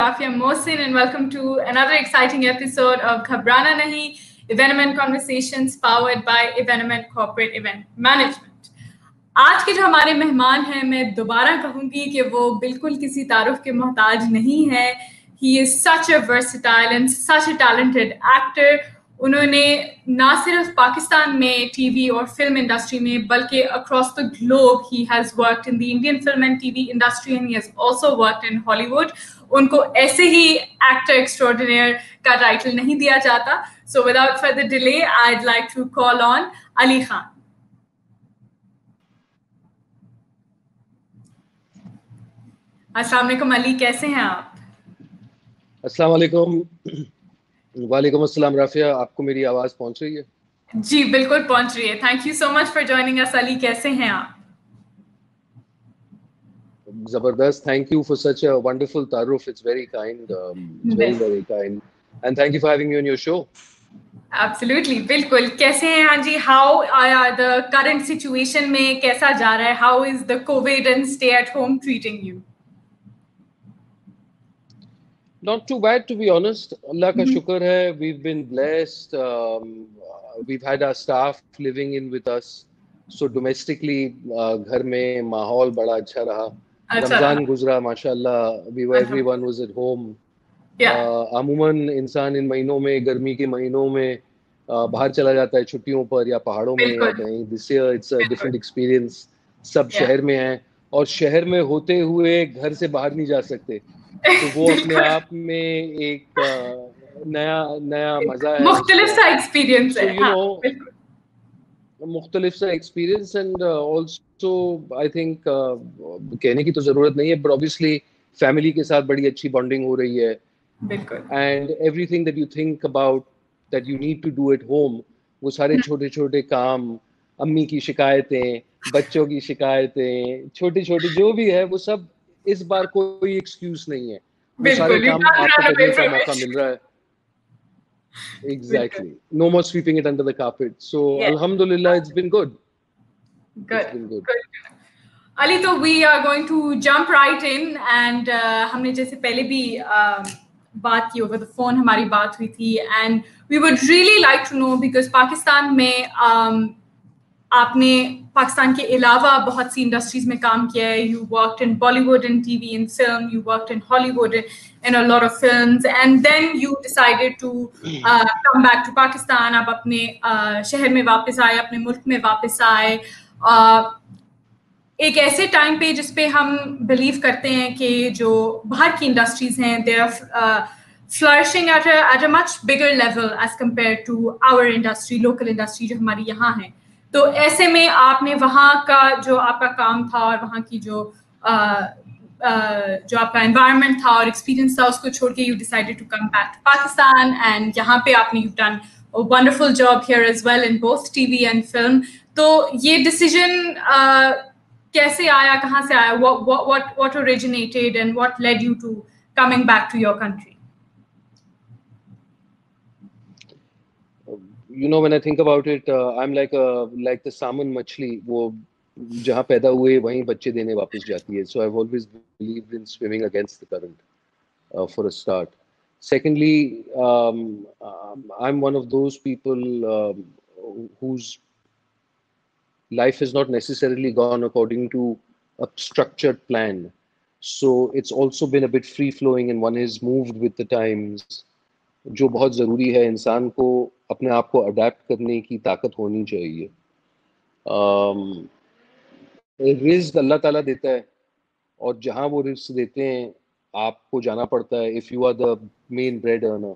Rafia Mohsin, and welcome to another exciting episode of Ghabrana Nahi, Evenement Conversations powered by Evenement Corporate Event Management. आज के जो हमारे मेहमान हैं, मैं दोबारा कहूँगी कि वो बिल्कुल किसी तारुफ के मोहताज नहीं है. He is such a versatile and such a talented actor. उन्होंने ना सिर्फ पाकिस्तान में टीवी और फिल्म इंडस्ट्री में बल्कि across the globe he has worked in the Indian film and TV industry and he has also worked in Hollywood. उनको ऐसे ही actor extraordinary का टाइटल नहीं दिया जाता. So without further delay, I'd like to call on Ali Khan. अस्सलाम वालेकुम अली, कैसे हैं आप? अस्सलाम वालेकुम. वालेकुम अस्सलाम राफिया, आपको मेरी आवाज पहुंच रही है? जी बिल्कुल पहुंच रही है. Thank you so much for joining us Ali. कैसे हैं आप? जबरदस्त. Thank you for such a wonderful तारुफ. It's very kind. Very kind and thank you for having me on your show. Absolutely, बिल्कुल. कैसे हैं? हाँ जी. हाउ द करंट सिचुएशन में कैसा जा रहा है? How is the covid and stay at home treating you? Not too bad, to be honest. Allah ka shukr hai. We've been blessed. We've had our staff living in with us. So domestically, घर में माहौल बड़ा अच्छा रहा. रमजान गुजरा, माशाल्लाह. Everyone was at home. अमूमन इंसान इन महीनों में, गर्मी के महीनों में बाहर चला जाता है छुट्टियों पर या पहाड़ों में या कहीं. This year it's a different experience. सब शहर में हैं और शहर में होते हुए घर से बाहर नहीं जा सकते. तो वो अपने आप में एक नया मजा है. मुख्तलिफ सा एक्सपीरियंस है. you know, मुख्तलिफ सा experience. And also I think कहने की तो जरूरत नहीं है, बट ऑब्वियसली फैमिली के साथ बड़ी अच्छी बॉन्डिंग हो रही है. बिल्कुल. And everything that you think about that you need to do at home, वो सारे छोटे छोटे काम, अम्मी की शिकायतें, बच्चों की शिकायतें, छोटी छोटी जो भी है, वो सब इस बार कोई एक्सक्यूज नहीं है. वो सारे काम आपको करने का मौका मिल रहा है. Exactly. No more sweeping it under the carpet. So alhamdulillah, it's been good. Good. Ali, so we are going to jump right in and हमने जैसे पहले भी बात की over the phone, हमारी बात हुई थी, and we would really like to know because Pakistan में आपने पाकिस्तान के अलावा बहुत सी इंडस्ट्रीज में काम किया है. You worked in Bollywood in TV in film, you worked in Hollywood in a lot of films and then you decided to come back to Pakistan. आप अपने शहर में वापस आए, अपने मुल्क में वापस आए एक ऐसे टाइम पे जिस पे हम बिलीव करते हैं कि जो बाहर की इंडस्ट्रीज हैं they are flourishing at a much bigger level as compared to our industry, local industry जो हमारी यहाँ है. तो ऐसे में आपने वहाँ का जो आपका काम था और वहाँ की जो आपका एनवायरनमेंट था और एक्सपीरियंस था, उसको छोड़ के you decided to come back to Pakistan and यहाँ पे आपने you done a wonderful job here as well in both TV and film. तो ये डिसीजन कैसे आया, कहाँ से आया? what originated and what led you to coming back to your country? You know, when I think about it, I'm like the salmon मछली, वो जहाँ पैदा हुए वहीं बच्चे देने वापस जाती है. So I've always believed in swimming against the current, for a start. Secondly, I'm one of those people whose life has not necessarily gone according to a structured plan. So it's also been a bit free flowing and one has moved with the times. जो बहुत ज़रूरी है, इंसान को अपने आप को adapt करने की ताकत होनी चाहिए. रिस्क अल्लाह ताला देता है और जहाँ वो रिस्क देते हैं आपको जाना पड़ता है. If you are the main bread earner.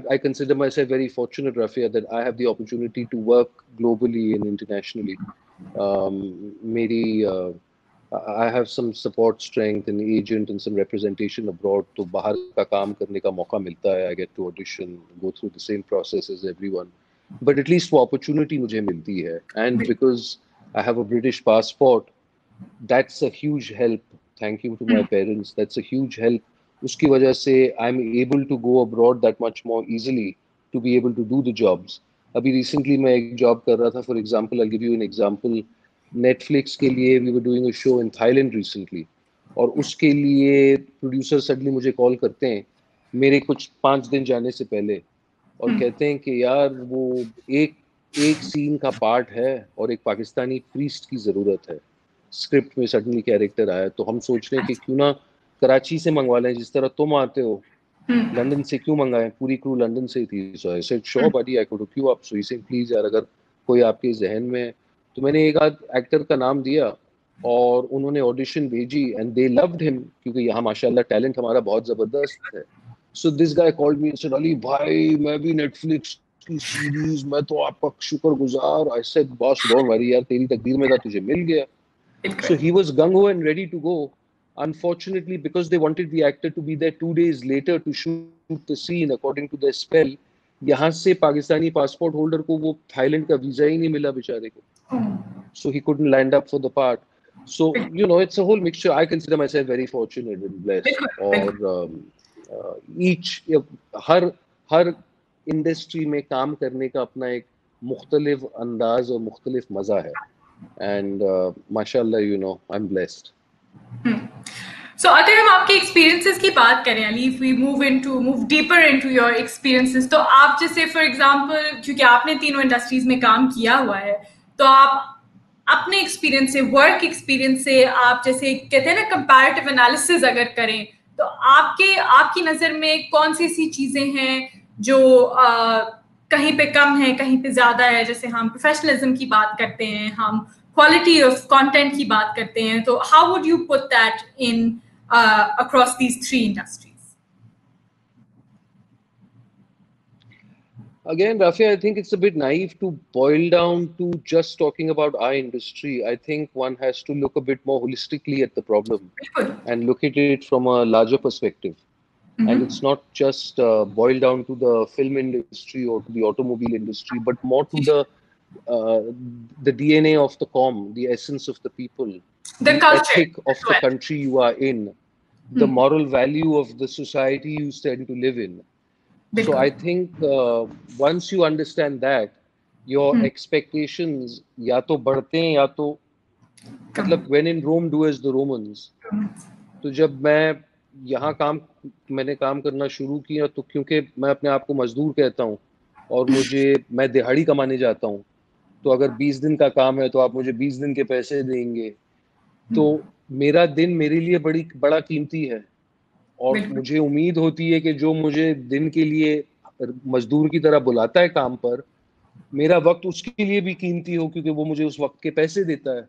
I consider myself very fortunate, Rafia, that I have the opportunity to work globally and internationally. I have some support strength and agent and some representation abroad. तो बाहर का काम करने का मौका मिलता है. I get to audition, go through the same process as everyone. But at least वो opportunity मुझे मिलती है. And because I have a British passport, that's a huge help. Thank you to my parents. That's a huge help. उसकी वजह से I'm able to go abroad that much more easily to be able to do the jobs. अभी recently मैं एक job कर रहा था. For example, I'll give you an example. Netflix के लिए we were doing a show in Thailand recently, और उसके लिए प्रोड्यूसर सडनली मुझे कॉल करते हैं मेरे कुछ 5 दिन जाने से पहले, और कहते हैं कि यार वो एक एक सीन का पार्ट है और एक पाकिस्तानी प्रीस्ट की ज़रूरत है, स्क्रिप्ट में सडनली कैरेक्टर आया। तो हम सोच रहे हैं कि क्यों ना कराची से मंगवा लें, जिस तरह तुम आते हो लंदन से क्यों मंगाएं, पूरी क्रू लंदन से ही थी। So I said sure buddy, I could hook you up. So he said please यार, अगर कोई आपके जहन में है। तो मैंने एक आध एक्टर का नाम दिया और उन्होंने ऑडिशन भेजी एंड दे लव्ड हिम, क्योंकि यहाँ माशाल्लाह टैलेंट हमारा बहुत जबरदस्त है। So this guy called me and said Ali भाई मैं भी नेटफ्लिक्स की सीरीज, मैं तो आपका शुक्रगुजार। I said boss don't worry यार, तेरी तकदीर में था, तुझे मिल गया। So he was gung-ho and ready to go. Unfortunately, because they wanted the actor to be there 2 days later to shoot the scene according to their spell, यहाँ से Pakistani passport holder को वो थाईलैंड का वीजा ही नहीं मिला बेचारे को, so he couldn't land up for the part. So you know, it's a whole mixture. I consider myself very fortunate and blessed. और हर इंडस्ट्री में काम करने का अपना एक मुख्तलिफ अंदाज और मुख्तलिफ मजा है, and mashallah, you know, I'm blessed. So अगर हम आपके एक्सपीरियंसेस की बात करें, Ali, if we move deeper into your experiences, तो आप जैसे फॉर एग्जांपल, क्योंकि आपने तीनों इंडस्ट्रीज में काम किया हुआ है, तो आप अपने एक्सपीरियंस से, वर्क एक्सपीरियंस से, आप जैसे कहते हैं ना कंपैरेटिव एनालिसिस अगर करें, तो आपकी नजर में कौन सी ऐसी चीजें हैं जो कहीं पे कम है, कहीं पे ज्यादा है? जैसे हम प्रोफेशनलिज्म की बात करते हैं, हम क्वालिटी ऑफ कंटेंट की बात करते हैं, तो how would you put that in across these three industries? Again, Rafi, I think it's a bit naive to boil down to just talking about our industry. I think one has to look a bit more holistically at the problem and look at it from a larger perspective. And it's not just boiled down to the film industry or to the automobile industry, but more to the DNA of the comm, the essence of the people, the culture, ethic of the country you are in, the moral value of the society you stand to live in. So I think once you understand that, your expectations या तो बढ़ते हैं या तो मतलब when in Rome do as the Romans. तो जब मैंने काम करना शुरू किया, तो क्योंकि मैं अपने आप को मजदूर कहता हूँ और मैं दिहाड़ी कमाने जाता हूँ, तो अगर 20 दिन का काम है तो आप मुझे 20 दिन के पैसे देंगे, तो मेरा दिन मेरे लिए बड़ा कीमती है, और मुझे उम्मीद होती है कि जो मुझे दिन के लिए मजदूर की तरह बुलाता है काम पर, मेरा वक्त उसके लिए भी कीमती हो, क्योंकि वो मुझे उस वक्त के पैसे देता है।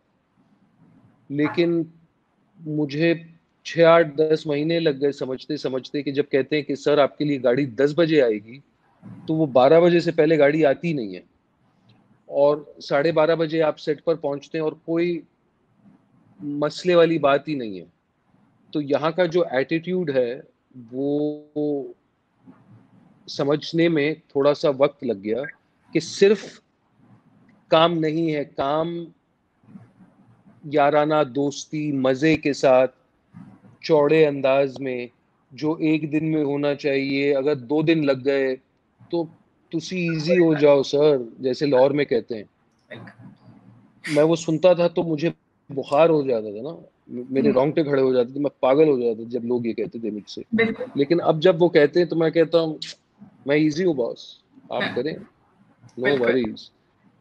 लेकिन मुझे 6-8-10 महीने लग गए समझते समझते कि जब कहते हैं कि सर आपके लिए गाड़ी 10 बजे आएगी, तो वो 12 बजे से पहले गाड़ी आती नहीं है, और 12:30 बजे आप सेट पर पहुंचते हैं और कोई मसले वाली बात ही नहीं है। तो यहाँ का जो एटीट्यूड है वो समझने में थोड़ा सा वक्त लग गया कि सिर्फ काम नहीं है, काम याराना दोस्ती मजे के साथ चौड़े अंदाज में जो एक दिन में होना चाहिए, अगर 2 दिन लग गए तो तुसी इजी हो जाओ सर, जैसे लाहौर में कहते हैं। मैं वो सुनता था तो मुझे बुखार हो जाता था ना, मेरे रोंगटे खड़े हो जाते थे, मैं पागल हो जाता था जब लोग ये कहते थे मुझसे। लेकिन अब जब वो कहते हैं तो मैं कहता हूँ मैं इजी हूँ बॉस, आप करें, नो वरीज,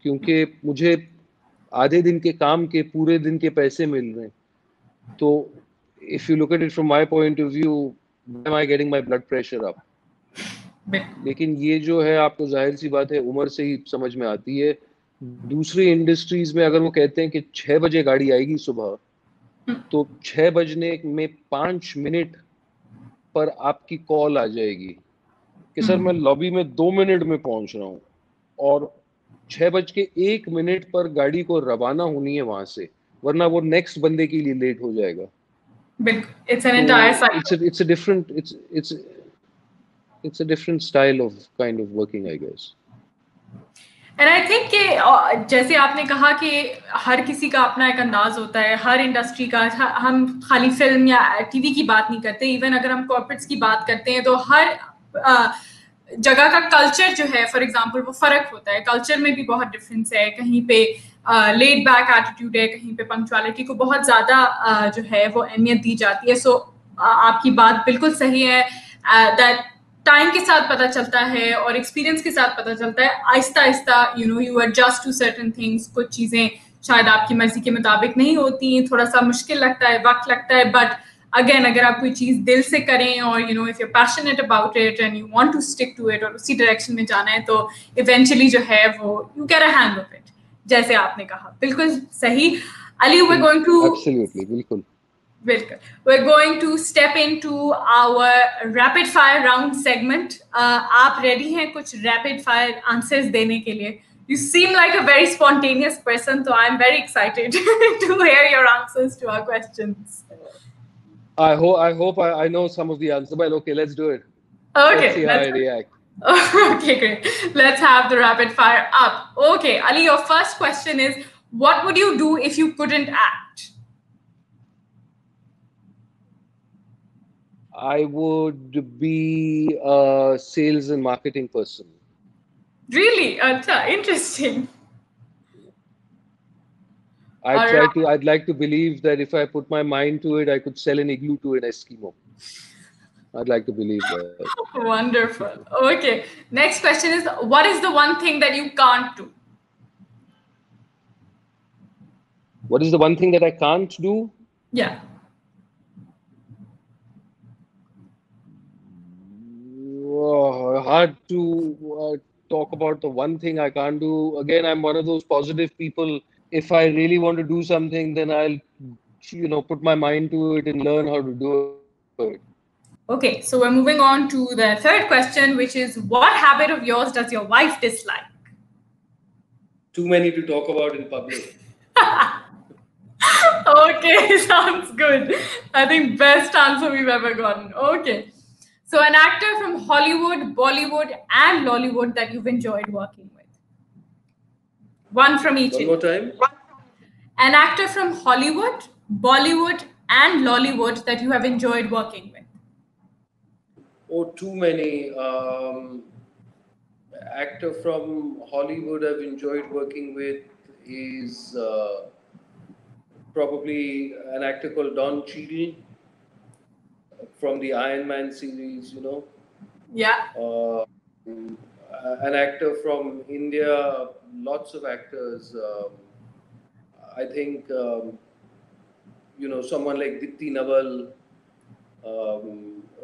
क्योंकि मुझे आधे दिन के काम के पूरे दिन के पैसे मिल रहे हैं। तो if you look at it from my point of view, why am I getting my blood pressure up? लेकिन ये जो है आपको जाहिर सी बात है उम्र से ही समझ में आती है। दूसरी इंडस्ट्रीज में अगर वो कहते हैं कि 6 बजे गाड़ी आएगी सुबह, तो 6 बजने में 5 मिनट पर आपकी कॉल आ जाएगी कि सर मैं लॉबी में 2 मिनट में पहुंच रहा हूँ, और 6:01 पर गाड़ी को रवाना होनी है वहां से, वरना वो नेक्स्ट बंदे के लिए लेट हो जाएगा। It's an entire cycle. It's a different style of kind of working, I guess. And I think कि जैसे आपने कहा कि हर किसी का अपना एक अंदाज होता है, हर इंडस्ट्री का। हम खाली फिल्म या टीवी की बात नहीं करते, इवन अगर हम कॉर्पोरेट्स की बात करते हैं तो हर जगह का कल्चर जो है, फॉर एग्जांपल, वो फर्क होता है। कल्चर में भी बहुत डिफरेंस है। कहीं पे लेड बैक एटीट्यूड है, कहीं पे पंक्चुअलिटी को बहुत ज़्यादा जो है वो अहमियत दी जाती है. सो आपकी बात बिल्कुल सही है दैट टाइम के साथ पता चलता है और एक्सपीरियंस के साथ पता चलता है. आहिस्ता आहिस्ता you adjust to certain things. कुछ चीज़ें शायद आपकी मर्जी के मुताबिक नहीं होती, थोड़ा सा मुश्किल लगता है, वक्त लगता है, बट अगेन अगर आप कोई चीज़ दिल से करें और if you passionate about it and you want to stick to it और उसी डायरेक्शन में जाना है तो इवेंचुअली जो है वो you get a hang of it, जैसे आपने कहा. बिल्कुल सही. Ali, we're going to absolutely बिल्कुल we're going to step into our rapid fire round segment. आप रेडी हैं कुछ रैपिड फायर आंसर्स देने के लिए? You seem like a very spontaneous person, so I'm very excited to hear your answers to our questions. I hope I know some of the answers, but okay, let's do it. Okay, let's see how I react. Okay, great. Let's have the rapid fire up. Okay, Ali, your first question is, what would you do if you couldn't act? I would be a sales and marketing person. Really? Interesting. I'd like to believe that if I put my mind to it, I could sell an igloo to an Eskimo. I'd like to believe that. Wonderful. Okay. Next question is, what is the one thing that you can't do? What is the one thing that I can't do? Yeah. Oh, hard to talk about the one thing I can't do. Again, I'm one of those positive people. If I really want to do something, then I'll put my mind to it and learn how to do it. Okay, so we're moving on to the third question, which is, what habit of yours does your wife dislike? Too many to talk about in public. Okay, sounds good. I think best answer we've ever gotten. Okay. So an actor from Hollywood, Bollywood, and Lollywood that you've enjoyed working with. One from each. One more time. An actor from Hollywood, Bollywood, and Lollywood that you have enjoyed working with. Oh, too many. Actor from Hollywood I've enjoyed working with is probably an actor called Don Cheadle from the Iron Man series, Yeah. An actor from India, lots of actors. I think, someone like Dipti Naval,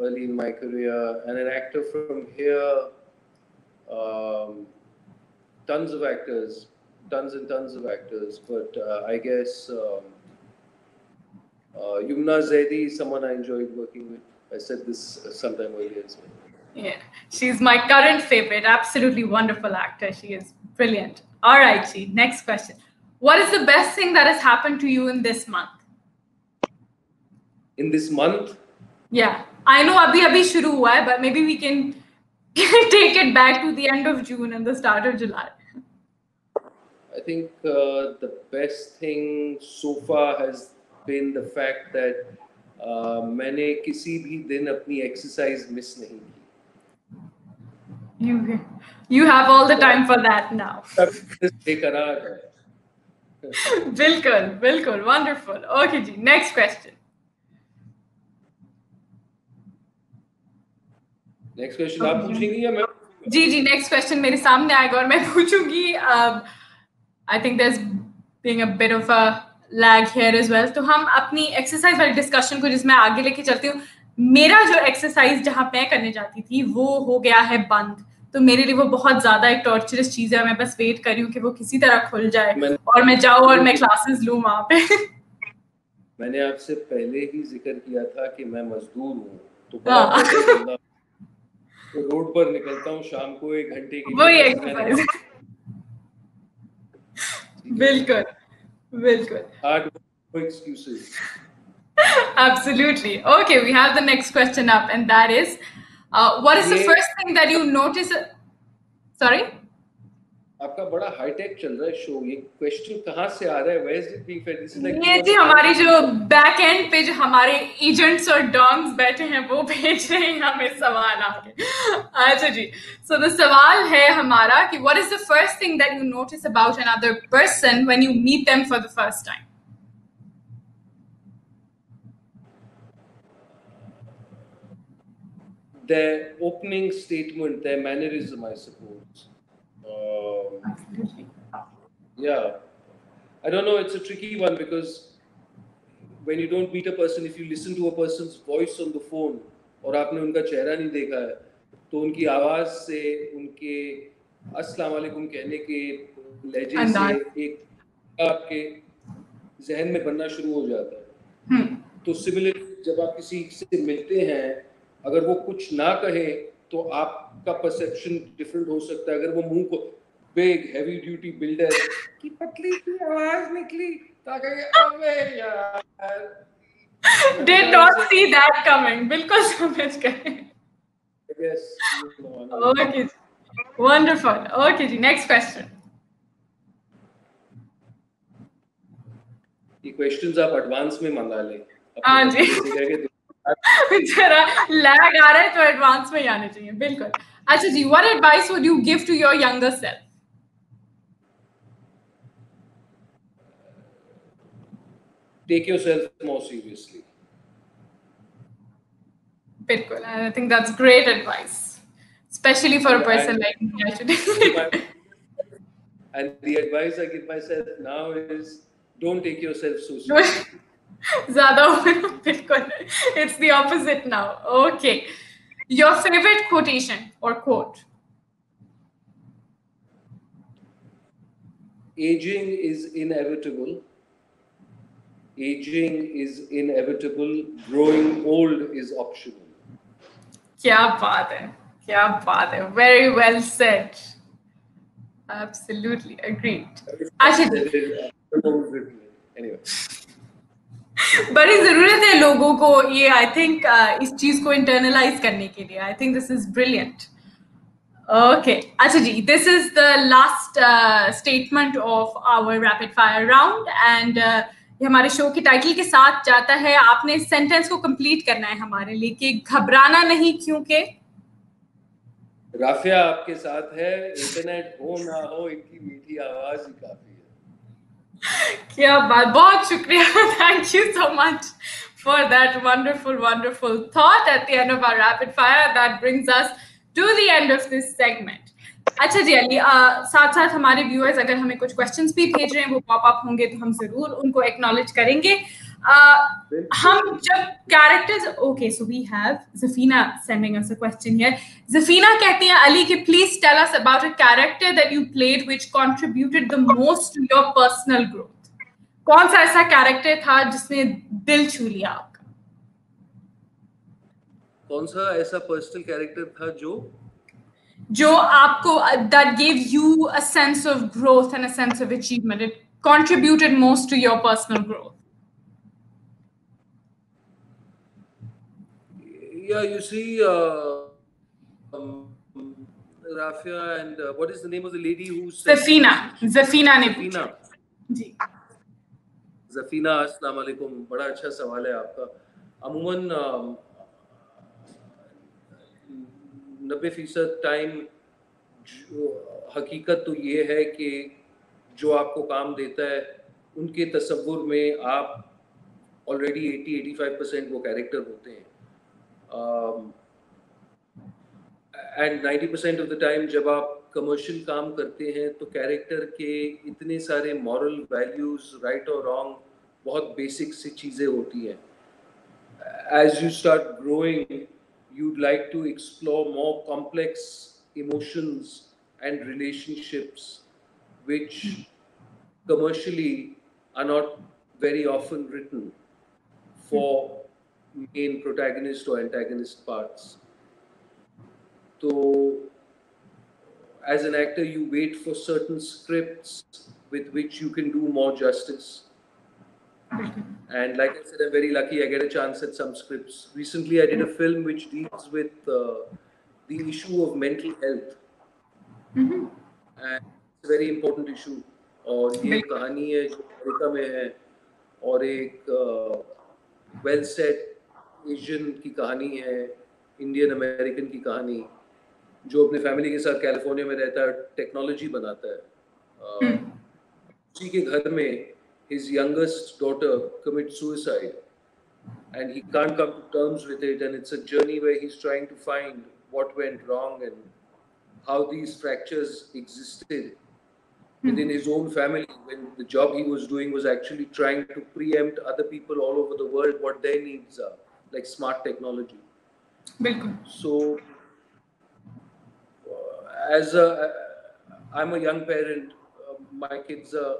early in my career, and an actor from here, tons and tons of actors. But I guess Yumna Zaidi is someone I enjoyed working with. I said this sometime earlier as well. Yeah, she's my current favorite. Absolutely wonderful actor. She is brilliant. All right, Chi. Next question. What is the best thing that has happened to you in this month? In this month? Yeah, I know abhi shuru hua hai, but maybe we can take it back to the end of June and the start of July. I think the best thing so far has been the fact that मैंने किसी भी दिन अपनी exercise miss नहीं की. You have all the time for that now. बेकरार है. बिल्कुल, wonderful. Okay जी, next question. Next question आप पूछेंगी या मैं? जी, next question मेरे सामने आएगा और मैं पूछूंगी. I think there's being a bit of a lag here as well. तो हम अपनी एक्सरसाइज वाली डिस्कशन को जिसमें आगे लेके चलती हूँ. मेरा जो एक्सरसाइज जहाँ मैं करने जाती थी वो हो गया है बंद. तो मेरे लिए वो बहुत ज्यादा एक टॉर्चरस चीज है. मैं बस वेट कर रही हूँ कि वो किसी तरह खुल जाए और मैं जाऊँ और मैं क्लासेस लूँ वहाँ पे. मैंने आपसे पहले ही जिक्र किया था कि मैं मजदूर हूँ, तो रोड पर निकलता हूँ शाम को 1 घंटे की. वही एक्सरसाइज. बिल्कुल. Hard no excuses. Absolutely. Okay, we have the next question up, and that is, what is the first thing that you notice? Sorry? आपका बड़ा हाईटेक चल रहा है शो, ये क्वेश्चन कहाँ से आ रहा है? Where is it being fed? This is like ये जी हमारी जो बैक एंड पे जो हमारे एजेंट्स और डॉन्स बैठे हैं वो भेज रहे हैं हमें सवाल आके। अच्छा जी, सो द सवाल है हमारा कि what is the first thing that you notice about another person when you meet them for the first time? their opening statement, their mannerism, I suppose. Yeah, I don't know, it's a tricky one because when you don't meet a person, if you listen to a person's voice on the phone और आपने उनका चेहरा नहीं देखा है, तो उनकी आवाज से, उनके अस्सलाम वालेकुम कहने के लहजे से एक आपके जहन में बनना शुरू हो जाता है। तो सिमिलरली जब आप किसी से मिलते हैं, अगर वो कुछ ना कहे तो आपका परसेप्शन डिफरेंट हो सकता है। अगर वो मुंह को बिग हेवी ड्यूटी बिल्डर की पतली सी आवाज निकली ताकि अबे यार, did not see that coming, बिल्कुल समझ गए। Yes, okay, wonderful. Okay जी, next question. ये क्वेश्चंस आप एडवांस में मंगा लें। हाँ जी, जरा लैग आ रहा है तो एडवांस में ही आने चाहिए, बिल्कुल। अच्छा जी, what advice would you give to your younger self? Take yourself more seriously. बिल्कुल, I think that's great advice, especially for a person like me, actually. And the advice I give myself now is don't take yourself so seriously. ज़्यादा बिल्कुल, it's the opposite now. Okay, your favorite quotation or quote? Aging is inevitable. Aging is inevitable. Growing old is optional. क्या बात है, क्या बात है, very well said. Absolutely agreed. अच्छा, anyway. बड़ी जरूरत है लोगों को ये, आई थिंक इस चीज को इंटरनलाइज करने के लिए। I think this is brilliant. Okay, अच्छा जी, this is the last statement of our rapid fire round and ये हमारे शो की टाइटल के साथ जाता है। आपने इस सेंटेंस को कंप्लीट करना है हमारे लिए कि घबराना नहीं क्योंकि राफिया आपके साथ है, इंटरनेट हो ना हो इनकी मीठी आवाज ही काफी है। क्या बात, बहुत शुक्रिया, thank you so much for that wonderful thought at the end of our rapid fire that brings us to the end of this segment. अच्छा जी अली, साथ साथ हमारे व्यूअर्स अगर हमें कुछ क्वेश्चंस भी भेज रहे हैं, वो पॉप अप होंगे तो हम जरूर उनको एक्नॉलेज करेंगे। हम जब characters, okay, so we have Zafina sending us a question here. Zafina कहती हैं अली कि please tell us about a character that you played which contributed the most to your personal growth. कौन सा ऐसा कैरेक्टर था जिसने दिल छू लिया आपका? कौन सा ऐसा पर्सनल कैरेक्टर था जो आपको that gave you a sense of growth and a sense of achievement, it contributed most to your personal growth? Yeah, you see, Rafia and what is the name of the lady who's Zafina ने पूछा जी। ज़फीना, अस्सलाम वालेकुम, बड़ा अच्छा सवाल है आपका। अमूमन 90% टाइम हकीकत तो ये है कि जो आपको काम देता है उनके तसव्वुर में आप ऑलरेडी 80-85% वो कैरेक्टर होते हैं, एंड 90% ऑफ द टाइम जब आप कमर्शियल काम करते हैं तो कैरेक्टर के इतने सारे मॉरल वैल्यूज, राइट और रॉन्ग, बहुत बेसिक सी चीज़ें होती हैं। As you start growing you'd like to explore more complex emotions and relationships which commercially are not very often written for main protagonist or antagonist parts. So as an actor you wait for certain scripts with which you can do more justice. And like I said, I'm very lucky I get a chance at some scripts. Recently I did a film which deals with the issue of mental health. And very important issue. और ये कहानी है जो America में है, और एक well set Asian की कहानी है, इंडियन अमेरिकन की कहानी, जो अपने फैमिली के साथ कैलिफोर्निया में रहता है, टेक्नोलॉजी बनाता है। उसी के घर में his youngest daughter commits suicide, and he can't come to terms with it, and it's a journey where he's trying to find what went wrong and how these fractures existed within his own family, when the job he was doing was actually trying to preempt other people all over the world what their needs are, like smart technology. So I'm a young parent, my kids are,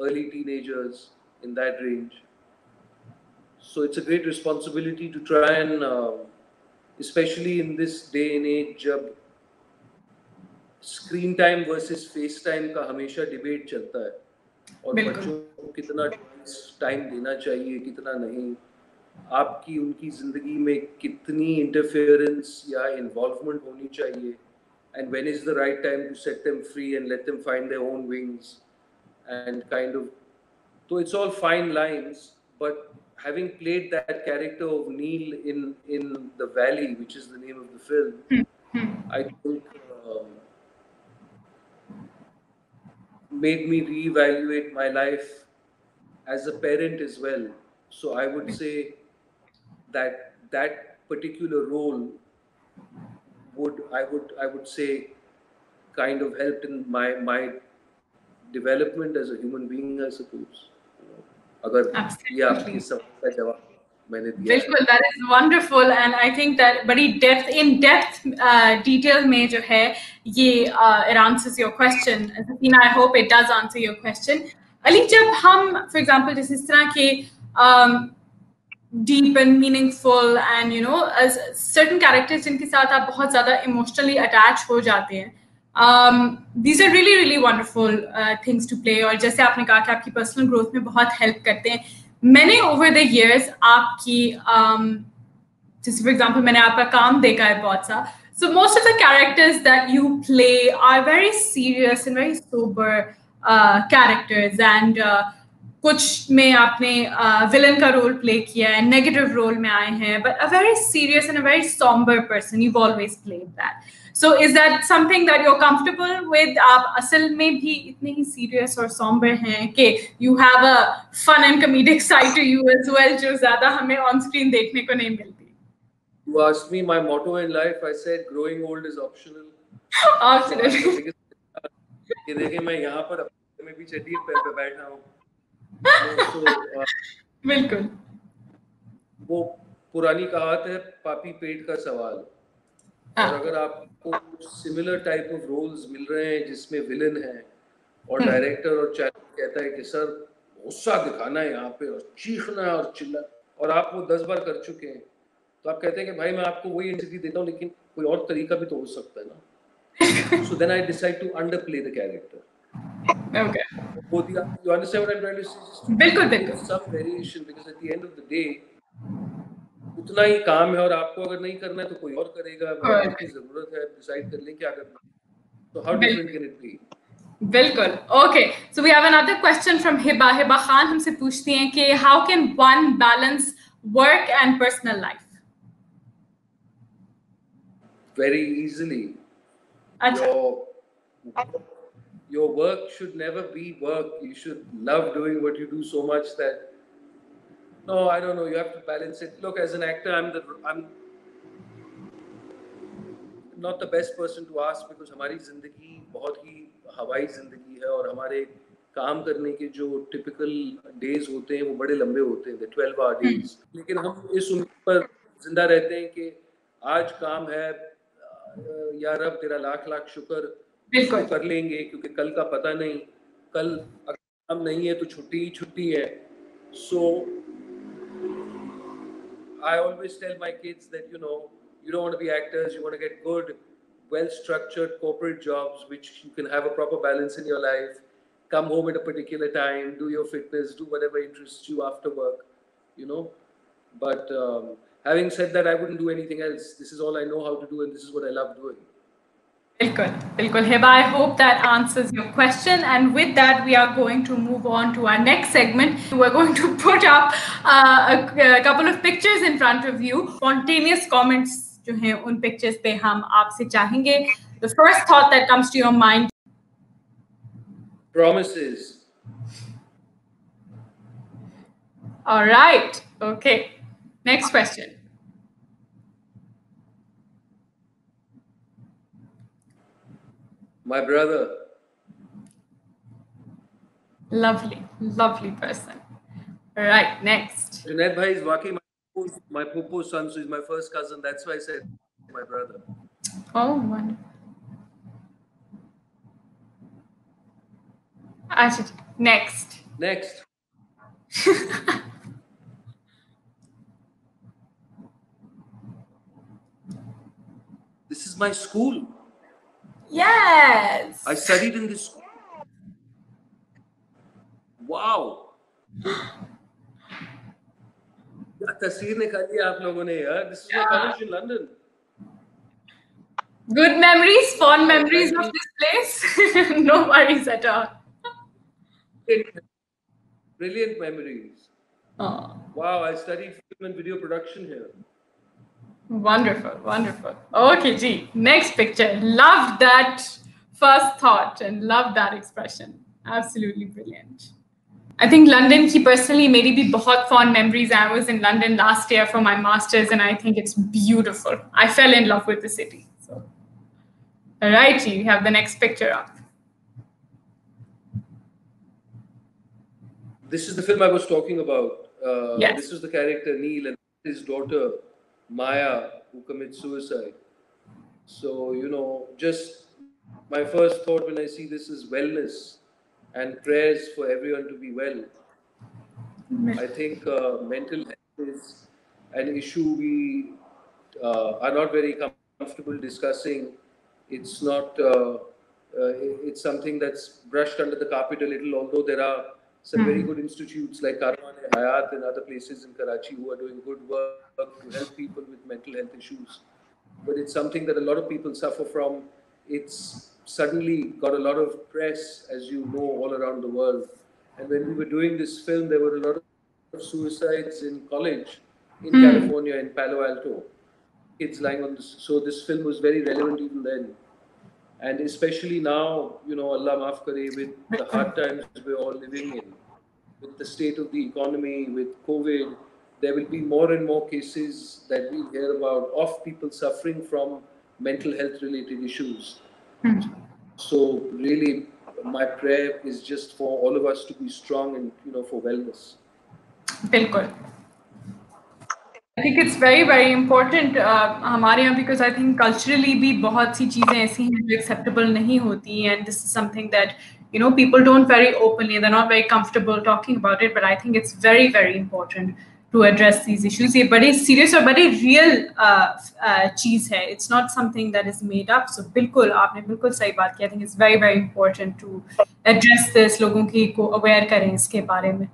early teenagers, in that range. So it's a great responsibility to try and, especially in this day and age, जब screen time versus face time का हमेशा debate चलता है, और बच्चों को कितना time देना चाहिए, कितना नहीं, आपकी उनकी जिंदगी में कितनी इंटरफेरेंस या इन्वॉल्वमेंट होनी चाहिए, and when is the right time to set them free and let them find their own wings, and kind of, so it's all fine lines. But having played that character of Neil in The Valley, which is the name of the film, I think made me reevaluate my life as a parent as well. So I would say that particular role would say kind of helped in my development as a human being, I suppose. अगर ये आपकी सवाल का जवाब मैंने दिया। बिल्कुल, that is wonderful, and I think that बड़ी in-depth detail में जो है ये it answers your question. Safina, I hope it does answer your question. Ali, जब हम for example जिस इस तरह के deep and meaningful and as certain characters जिनके साथ आप बहुत ज़्यादा emotionally attached हो जाते हैं, these are really really wonderful things to play, और जैसे आपने कहा कि आपकी personal growth में बहुत help करते हैं। मैंने over the years आपकी जैसे for example मैंने आपका काम देखा है बहुत सा, so most of the characters that you play are very serious and very sober characters, and कुछ में आपने villain का role play किया है, negative role में आए हैं, but a very serious and a very somber person, you've always played that. So is that something that you're comfortable with? आप असल में भी इतने ही serious और somber हैं कि you have a fun and comedic side to you as well, जो ज़्यादा हमें on screen देखने को नहीं मिलती? You asked me my motto in life. I said growing old is optional. Absolutely. ये देखें, मैं यहाँ पर में भी चड्डी पे बैठा हूँ। बिल्कुल। वो पुरानी कहावत है, पापी पेट का सवाल। और अगर आपको सिमिलर टाइप ऑफ रोल्स मिल रहे हैं जिसमें विलन है, और डायरेक्टर और चैनल कहता है कि सर गुस्सा दिखाना है यहाँ पे, और चीखना और चिल्ला, और आप वो 10 बार कर चुके हैं, तो आप कहते हैं कि भाई मैं आपको वही इंटरव्यू देता हूँ, लेकिन कोई और तरीका भी तो हो सकता है ना। So then I decide to underplay the character. Okay. You understand what I'm trying to say? बिल्कुल बिल्कुल। Some variation, because at the end of the day उतना ही काम है, और आपको अगर नहीं करना है तो कोई और करेगा, आपकी जरूरत है, डिसाइड कर लें क्या करना है। So how different can it be? बिल्कुल। Okay, so we have another question from Hiba. Hiba Khan हमसे पूछती हैं कि how can one balance work and personal life? Very easily. Your work should never be work. You should love doing what you do so much that, no, I don't know, you have to balance it. Look, as an actor, I'm not the best person to ask, because हमारी जिंदगी बहुत ही हवाई जिंदगी है, और हमारे काम करने के जो टिपिकल डेज होते हैं वो बड़े लंबे होते हैं, 12-hour days। लेकिन हम इस उम्मीद पर जिंदा रहते हैं कि आज काम है, या रब तेरा लाख लाख शुक्र, कर लेंगे, क्योंकि कल का पता नहीं, कल अगर काम नहीं है तो छुट्टी ही छुट्टी है। So I always tell my kids that you don't want to be actors, you want to get good, well-structured corporate jobs which you can have a proper balance in your life, come home at a particular time, do your fitness, do whatever interests you after work, But having said that, I wouldn't do anything else. This is all I know how to do, and this is what I love doing. Bilkul, bilkul. Hiba, I hope that answers your question. And with that, we are going to move on to our next segment. We're going to put up a couple of pictures in front of you. Spontaneous comments जो हैं उन pictures पे हम आपसे चाहेंगे. The first thought that comes to your mind. Promises. All right. Okay. Next question. My brother. Lovely, lovely person. All right, next. Junaid bhai is Waki, my Popo's son, so he's my first cousin. That's why I said my brother. Oh, wonderful. Next. Next. This is my school. Yes. I studied in this school. Wow. तस्वीर निकाली आप लोगों ने यार. This is my college in London. Good memories, fond memories of this place. No worries at all. Brilliant memories. Oh. Wow, I studied film and video production here. Wonderful, wonderful. Okay, Ji. Next picture. Love that first thought and love that expression. Absolutely brilliant. I think London ki personally meri bhi bahut fond memories. I was in London last year for my masters and I think it's beautiful. I fell in love with the city. So, all right, Ji, you have the next picture up. This is the film I was talking about. Yes. This is the character Neil and his daughter Maya who commits suicide. So, you know, just my first thought when I see this is wellness and prayers for everyone to be well. I think mental health is an issue we are not very comfortable discussing. It's not, it's something that's brushed under the carpet a little, although there are some very good institutes like Karwan-e-Hayat and other places in Karachi who are doing good work to help people with mental health issues. But it's something that a lot of people suffer from. It's suddenly got a lot of press, as you know, all around the world. And when we were doing this film, there were a lot of suicides in college in California, in Palo Alto. Kids lying on this. So this film was very relevant even then. And especially now, you know, Allah maaf kare, with the hard times we're all living in, with the state of the economy, with COVID, there will be more and more cases that we hear about of people suffering from mental health related issues. So really, my prayer is just for all of us to be strong and, you know, for wellness. Bilkul. I think it's very, very important हमारे यहाँ because I think culturally भी बहुत सी चीजें ऐसी हैं जो acceptable नहीं होती and this is something that you know people don't very openly, they're not very comfortable talking about it, but I think it's very, very important to address these issues. ये बड़ी serious और बड़ी real चीज है. It's not something that is made up. So बिल्कुल आपने बिल्कुल सही बात की. I think it's very, very important to address this. लोगों की को aware करें इसके बारे में.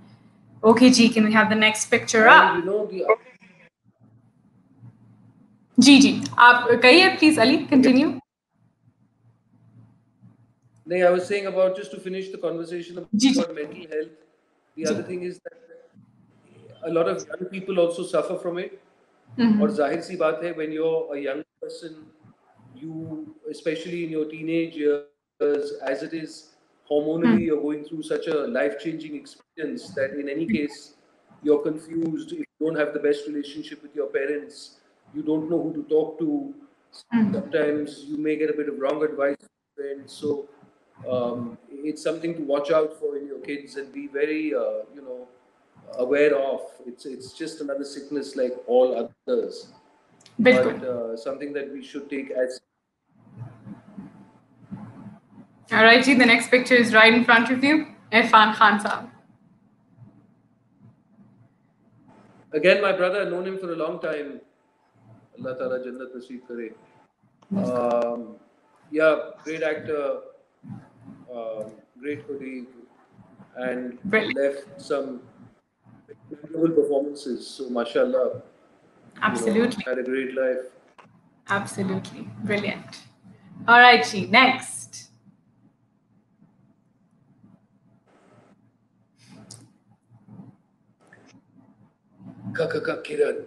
Okay, Ji, can we have the next picture up? You know, जी जी आप कहिए please Ali continue. No, I was saying about, just to finish the conversation about mental health, the other thing is that a lot of young people also suffer from it. और जाहिर सी बात है, when you're a young person, you, especially in your teenage years, as it is hormonally, you're going through such a life-changing experience that in any case, you're confused, if you don't have the best relationship with your parents, you don't know who to talk to. Sometimes you may get a bit of wrong advice from friends. So it's something to watch out for in your kids and be very, you know, aware of. It's just another sickness like all others. But something that we should take as. All right, Ji, the next picture is right in front of you. Irfan Khan Saab. Again, my brother, I've known him for a long time. Allah Ta'ala Jannat Naseeb Kare. Yeah, great actor, great colleague, and left some incredible performances. So, mashallah. Absolutely. You know, had a great life. Absolutely. Brilliant. All right, Chi, next. Kiran.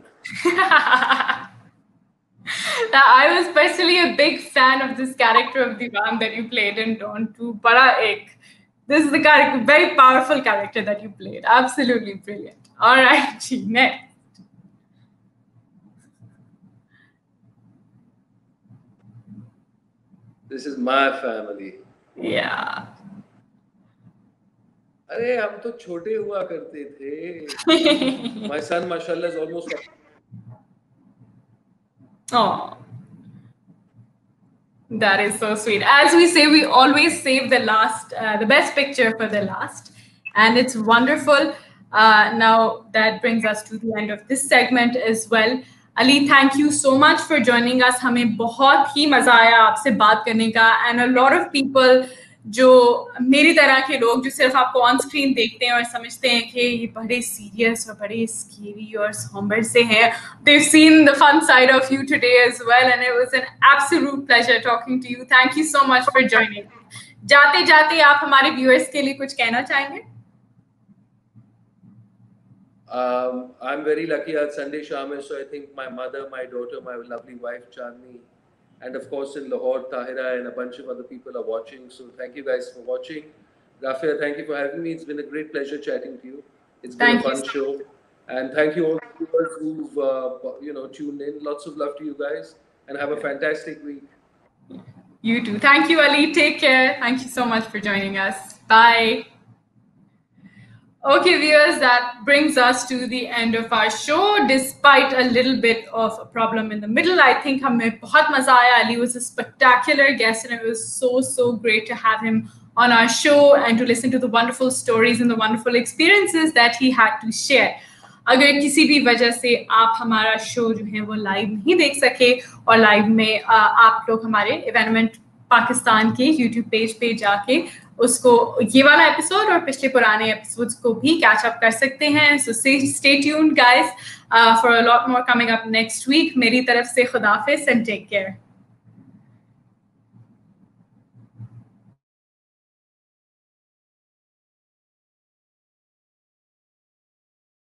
Now, I was personally a big fan of this character of Diwan that you played in Dawn 2. Bada ek. This is the character, very powerful character that you played. Absolutely brilliant. All right, Chi, next. This is my family. Yeah. अरे हम तो छोटे हुआ करते थे. My son, mashallah, is almost. Oh, that is so sweet. As we say, we always save the best picture for the last, and it's wonderful. Now that brings us to the end of this segment as well. Ali, thank you so much for joining us. हमें बहुत ही मजा आया आपसे बात करने का, and a lot of people जो मेरी तरह के लोग जो सिर्फ आपको ऑन स्क्रीन देखते हैं और समझते हैं कि ये बड़े सीरियस और बड़े स्केरी और somber से हैं, they've seen the fun side of you today as well, and it was an absolute pleasure talking to you. Thank you so much for joining. जाते जाते आप हमारे viewers के लिए कुछ कहना चाहेंगे? I'm very lucky at Sunday Sham, so I think my mother, my daughter, my lovely wife Chandni, and of course in Lahore, Tahira and a bunch of other people are watching. So thank you guys for watching. Rafia, thank you for having me. It's been a great pleasure chatting to you. It's been a fun show. And thank you all viewers who've tuned in. Lots of love to you guys, and have a fantastic week. You too. Thank you, Ali. Take care. Thank you so much for joining us. Bye. Okay, viewers, that brings us to the end of our show. Despite a little bit of a problem in the middle, I think हमें बहुत मजा आया. Ali was a spectacular guest, and it was so great to have him on our show and to listen to the wonderful stories and the wonderful experiences that he had to share. अगर किसी भी वजह से आप हमारा show जो है वो लाइव नहीं देख सके और लाइव में आप लोग हमारे इवेंटमेंट पाकिस्तान के YouTube पेज पे जाके उसको ये वाला एपिसोड और पिछले पुराने एपिसोड्स को भी कैच अप कर सकते हैं. So stay tuned guys for a lot more coming up next week. मेरी तरफ से खुदाफिज एंड टेक केयर.